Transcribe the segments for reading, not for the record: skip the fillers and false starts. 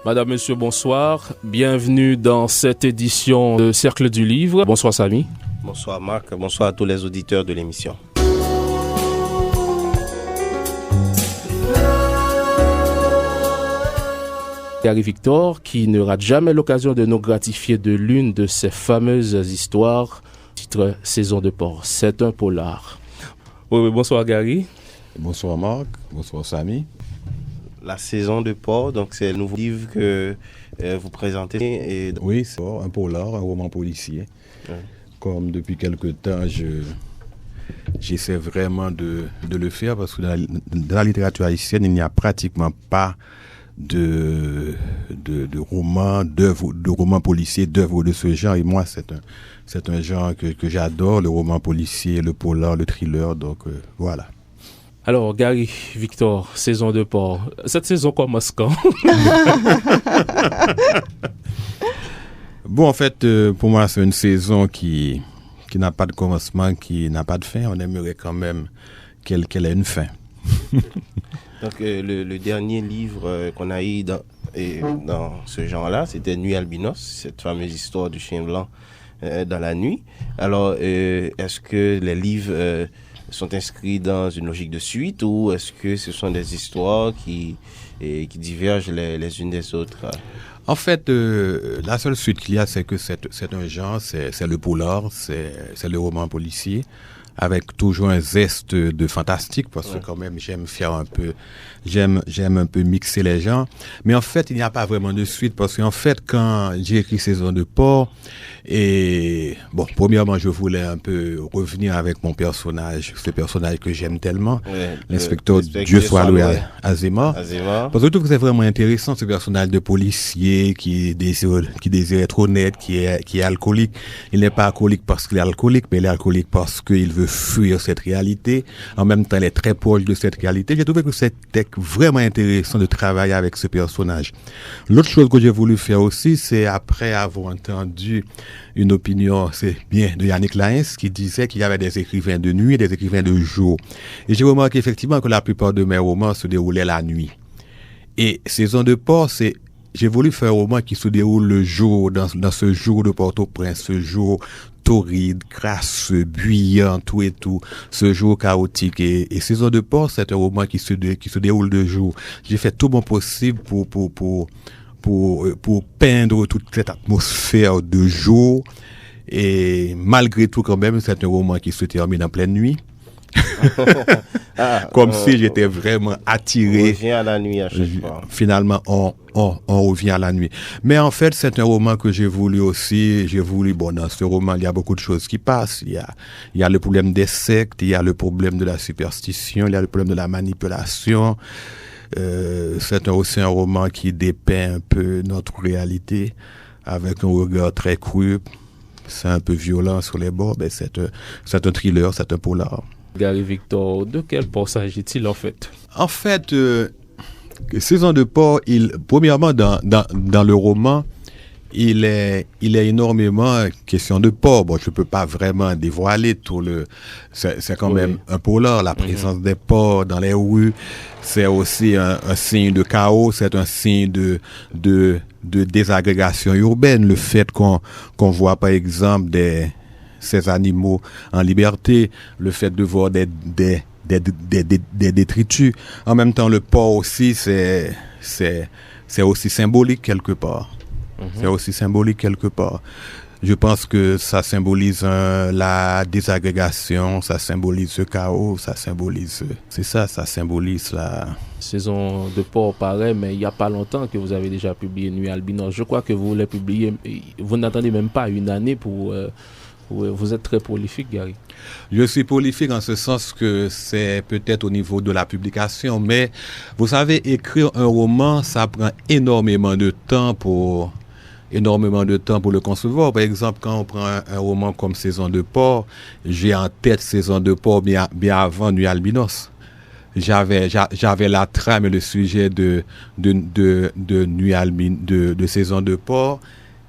Madame, Monsieur, bonsoir. Bienvenue dans cette édition de Cercle du Livre. Bonsoir Samy. Bonsoir Marc, bonsoir à tous les auditeurs de l'émission. Gary Victor, qui ne rate jamais l'occasion de nous gratifier de l'une de ses fameuses histoires, titre Saison de porc. C'est un polar. Oui, bonsoir Gary. Bonsoir Marc, bonsoir Samy. La Saison de porc, donc c'est le nouveau livre que vous présentez. Oui, c'est un polar, un roman policier. Ouais. Comme depuis quelque temps, j'essaie vraiment de le faire parce que dans la littérature haïtienne, il n'y a pratiquement pas de romans, de romans policiers, d'œuvres de ce genre. Et moi, c'est un genre que j'adore, le roman policier, le polar, le thriller. Donc voilà. Alors, Gary Victor, Saison de porc. Cette saison commence quand? Bon, en fait, pour moi, c'est une saison qui n'a pas de commencement, qui n'a pas de fin. On aimerait quand même qu'elle ait une fin. Donc, le dernier livre qu'on a eu dans ce genre-là, c'était Nuit albinos, cette fameuse histoire du chien blanc dans la nuit. Alors, est-ce que les livres sont inscrits dans une logique de suite ou est-ce que ce sont des histoires qui divergent les unes des autres? En fait, la seule suite qu'il y a, c'est que c'est un genre, c'est le polar, c'est le roman policier, avec toujours un zeste de fantastique, parce que quand même j'aime un peu mixer les genres. Mais en fait, il n'y a pas vraiment de suite, parce qu'en fait, quand j'ai écrit Saison de porc, et bon, premièrement, je voulais un peu revenir avec mon personnage, ce personnage que j'aime tellement, l'inspecteur Dieu soit loué Azéma. Parce que je trouve que c'est vraiment intéressant, ce personnage de policier qui désire être honnête, qui est alcoolique. Il n'est pas alcoolique parce qu'il est alcoolique, mais il est alcoolique parce qu'il veut fuir cette réalité. En même temps, il est très proche de cette réalité. J'ai trouvé que c'était vraiment intéressant de travailler avec ce personnage. L'autre chose que j'ai voulu faire aussi, c'est après avoir entendu une opinion, c'est bien, de Yannick Laens, qui disait qu'il y avait des écrivains de nuit et des écrivains de jour. Et j'ai remarqué effectivement que la plupart de mes romans se déroulaient la nuit. Et Saison de porc, j'ai voulu faire un roman qui se déroule le jour, dans ce jour de Port-au-Prince, ce jour torride, crasseux, bruyant, tout et tout, ce jour chaotique. Et Saison de porc, c'est un roman qui se déroule de jour. J'ai fait tout mon possible pour peindre toute cette atmosphère de jour. Et malgré tout, quand même, c'est un roman qui se termine en pleine nuit. Comme si j'étais vraiment attiré. On revient à la nuit à chaque fois. Finalement, on revient à la nuit. Mais en fait, c'est un roman que j'ai voulu aussi. Bon, dans ce roman, il y a beaucoup de choses qui passent. Il y a le problème des sectes, il y a le problème de la superstition, il y a le problème de la manipulation. C'est aussi un roman qui dépeint un peu notre réalité avec un regard très cru. C'est un peu violent sur les bords. Ben c'est un thriller, c'est un polar. Gary Victor, de quel porc s'agit-il en fait? En fait, Saison de porc, premièrement dans le roman, il est énormément question de porc. Bon, je peux pas vraiment dévoiler c'est quand même un polar, la présence des porcs dans les rues. C'est aussi un signe de chaos, c'est un signe de désagrégation urbaine. Le fait qu'on voit par exemple ces animaux en liberté, le fait de voir des détritus. En même temps, le porc aussi, c'est aussi symbolique quelque part. C'est aussi symbolique quelque part. Je pense que ça symbolise la désagrégation, ça symbolise le chaos, ça symbolise la... Saison de porc paraît, mais il n'y a pas longtemps que vous avez déjà publié Nuit albinos. Je crois que vous l'avez publié, vous n'attendez même pas une année pour... Vous êtes très prolifique, Gary. Je suis prolifique en ce sens que c'est peut-être au niveau de la publication, mais vous savez, écrire un roman, ça prend énormément de temps pour le concevoir. Par exemple, quand on prend un roman comme Saison de porc, j'ai en tête Saison de porc bien avant Nuit albinos. J'avais la trame et le sujet de Saison de porc.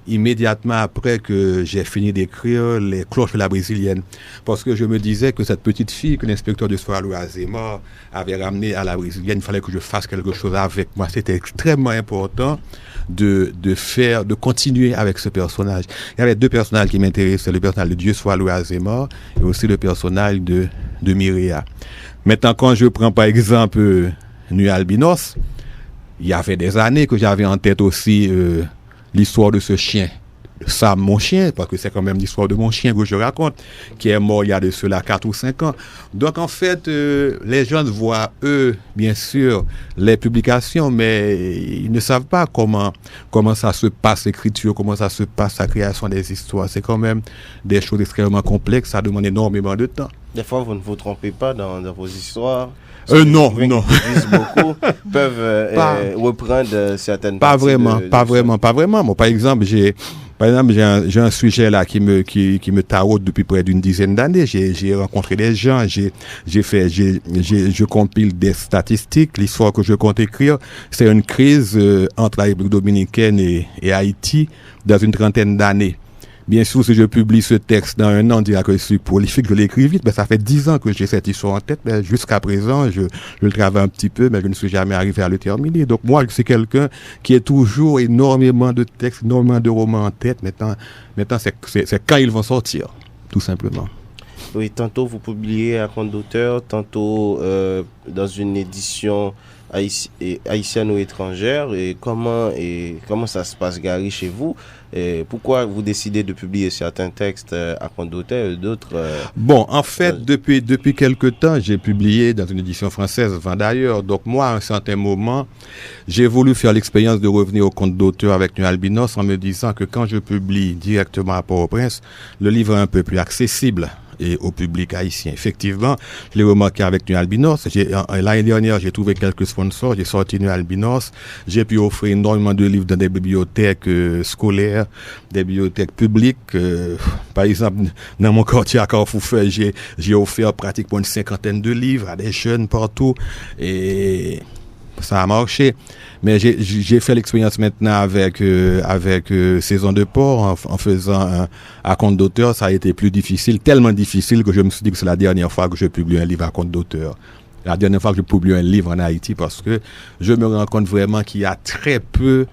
immédiatement après que j'ai fini d'écrire Les cloches de la brésilienne. Parce que je me disais que cette petite fille que l'inspecteur de Soir Azéma avait ramenée à la brésilienne, il fallait que je fasse quelque chose avec moi. C'était extrêmement important de continuer avec ce personnage. Il y avait 2 personnages qui m'intéressaient, le personnage de Dieu Soir Azéma et aussi le personnage de Mireya. Maintenant, quand je prends par exemple Nuit Albinos, il y avait des années que j'avais en tête aussi l'histoire de ce chien, Sam, mon chien, parce que c'est quand même l'histoire de mon chien que je raconte, qui est mort il y a de cela 4 ou 5 ans. Donc en fait, les gens voient, eux, bien sûr, les publications, mais ils ne savent pas comment ça se passe l'écriture, comment ça se passe la création des histoires. C'est quand même des choses extrêmement complexes, ça demande énormément de temps. Des fois, vous ne vous trompez pas dans vos histoires. Non. Qui disent beaucoup peuvent reprendre certaines pas parties. Pas vraiment. Bon, par exemple, j'ai un sujet là qui me taraude depuis près d'une dizaine d'années. J'ai rencontré des gens, je compile des statistiques. L'histoire que je compte écrire, c'est une crise entre la République dominicaine et Haïti dans une 30aine d'années. Bien sûr, si je publie ce texte dans 1 an, on dira que je suis prolifique, je l'écris vite, mais ça fait 10 ans que j'ai cette histoire en tête, mais jusqu'à présent, je le travaille un petit peu, mais je ne suis jamais arrivé à le terminer. Donc moi, c'est quelqu'un qui a toujours énormément de textes, énormément de romans en tête. Maintenant, c'est quand ils vont sortir, tout simplement. Oui, tantôt vous publiez à compte d'auteur, tantôt dans une édition haïtienne ou étrangère. Et comment ça se passe, Gary, chez vous? Et pourquoi vous décidez de publier certains textes à compte d'auteur et d'autres Bon, en fait, depuis quelque temps, j'ai publié dans une édition française, d'ailleurs. Donc moi, à un certain moment, j'ai voulu faire l'expérience de revenir au compte d'auteur avec Nuit Albinos en me disant que quand je publie directement à Port-au-Prince, le livre est un peu plus accessible et au public haïtien. Effectivement, je l'ai remarqué avec Nuit Albinos. L'année dernière, j'ai trouvé quelques sponsors, j'ai sorti Nuit Albinos. J'ai pu offrir énormément de livres dans des bibliothèques scolaires, des bibliothèques publiques. Par exemple, dans mon quartier à Carrefour, j'ai offert pratiquement une 50aine de livres à des jeunes partout et ça a marché. Mais j'ai fait l'expérience maintenant avec Saison de Port en faisant à compte d'auteur. Ça a été plus difficile, tellement difficile que je me suis dit que c'est la dernière fois que je publie un livre à compte d'auteur. La dernière fois que je publie un livre en Haïti, parce que je me rends compte vraiment qu'il y a très peu.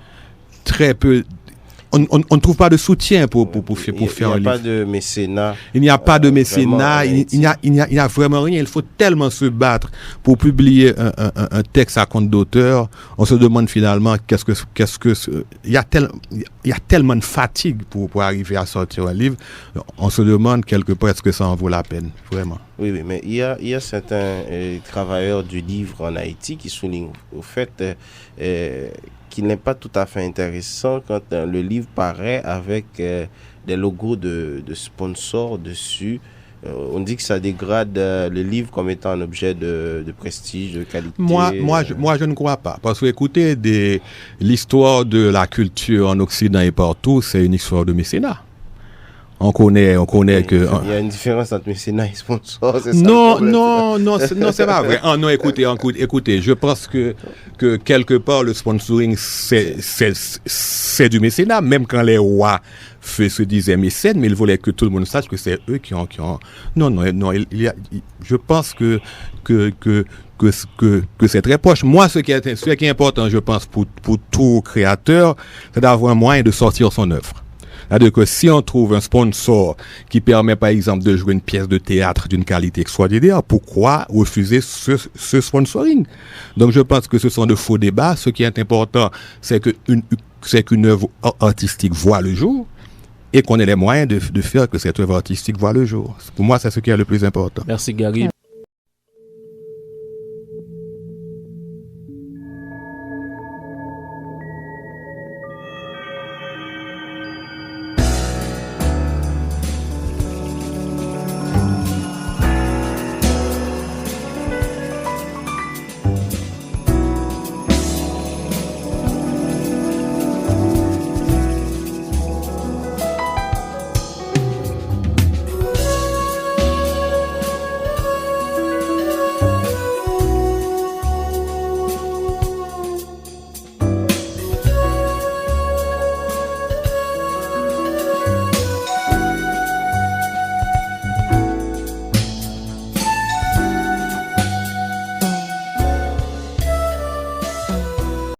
On ne trouve pas de soutien pour faire un livre. Il n'y a pas de mécénat. Il n'y a pas de mécénat. Il n'y a vraiment rien. Il faut tellement se battre pour publier un texte à compte d'auteur. On se demande finalement il y a tellement de fatigue pour arriver à sortir un livre. On se demande quelque part est-ce que ça en vaut la peine, vraiment. Oui, mais il y a certains travailleurs du livre en Haïti qui soulignent au fait qu'il n'est pas tout à fait intéressant quand le livre paraît avec des logos de sponsors dessus. On dit que ça dégrade le livre comme étant un objet de prestige, de qualité. Moi, je ne crois pas. Parce que, écoutez, l'histoire de la culture en Occident et partout, c'est une histoire de mécénat. On connaît que... Il y a une différence entre mécénat et sponsor, c'est ça? Non, c'est pas vrai. Non, écoutez, je pense que quelque part, le sponsoring, c'est du mécénat, même quand les rois se disaient mécènes, mais ils voulaient que tout le monde sache que c'est eux qui ont... Non, je pense que c'est très proche. Moi, ce qui est important, je pense, pour tout créateur, c'est d'avoir un moyen de sortir son œuvre. C'est-à-dire que si on trouve un sponsor qui permet, par exemple, de jouer une pièce de théâtre d'une qualité extraordinaire, pourquoi refuser ce sponsoring? Donc, je pense que ce sont de faux débats. Ce qui est important, c'est qu'une œuvre artistique voit le jour et qu'on ait les moyens de faire que cette œuvre artistique voit le jour. Pour moi, c'est ce qui est le plus important. Merci, Gary.